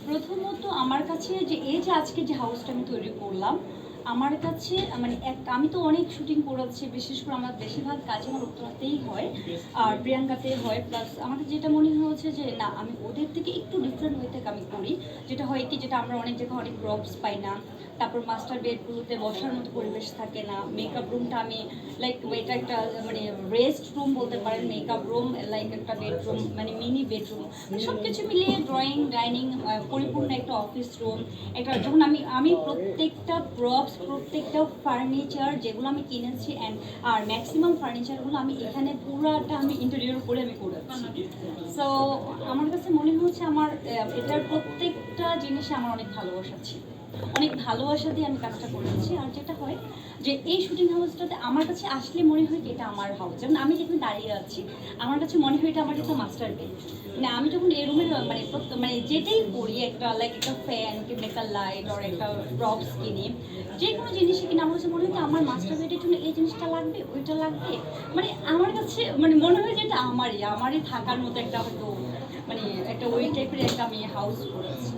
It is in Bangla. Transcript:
প্রথমত আমার কাছে যে আজকে যে হাউসটা আমি তৈরি করলাম, আমার কাছে মানে আমি তো অনেক শুটিং করেছি, বিশেষ করে আমার বেশিরভাগ কাজ আমার উত্তরাতেই হয় আর প্রিয়াঙ্কাতে হয়। প্লাস আমার যেটা মনে হয়েছে যে না, আমি ওদের থেকে একটু ডিফারেন্ট ওয়ে থেকে আমি করি। যেটা হয় কি, যেটা আমরা অনেক জায়গায় অনেক প্রপস পাই না, তারপর মাস্টার বেডগুলোতে বসার মতো পরিবেশ থাকে না। মেকআপ রুমটা আমি লাইক এটা একটা মানে রেস্ট রুম বলতে পারেন, মেকআপ রুম লাইক একটা বেডরুম, মানে মিনি বেডরুম, সব কিছু মিলিয়ে ড্রয়িং ডাইনিং পরিপূর্ণ একটা অফিস রুম। একটা যখন আমি প্রত্যেকটা প্রপস, প্রত্যেকটা ফার্নিচার যেগুলো আমি কিনেছি আর ম্যাক্সিমাম ফার্নিচারগুলো আমি এখানে পুরাটা আমি ইন্টেরিয়র করে আমি করেছি। সো আমার কাছে মনে হচ্ছে আমার এটার প্রত্যেকটা জিনিসে আমার অনেক ভালোবাসা ছিল, অনেক ভালোবাসা দিয়ে আমি কাজটা করেছি। আর যেটা হয় যে এই শুটিং হাউসটাতে আমার কাছে আসলে মনে হয় কি এটা আমার হাউস। যেমন আমি যেখানে দাঁড়িয়ে আছি, আমার কাছে মনে হয় এটা আমার একটা মাস্টার বেড। মানে আমি যখন এই রুমের মানে যেটাই করি, একটা লাইক একটা ফ্যান কিংবা একটা লাইট আর একটা প্রপস কিনি, যে কোনো জিনিসই কিনে আমার কাছে মনে হয় কি আমার মাস্টার বেডের জন্য এই জিনিসটা লাগবে, ওইটা লাগবে। মানে আমার কাছে মানে মনে হয় যে এটা আমারই থাকার মতো একটা হয়তো মানে একটা ওই টাইপের একটা আমি হাউস করেছি।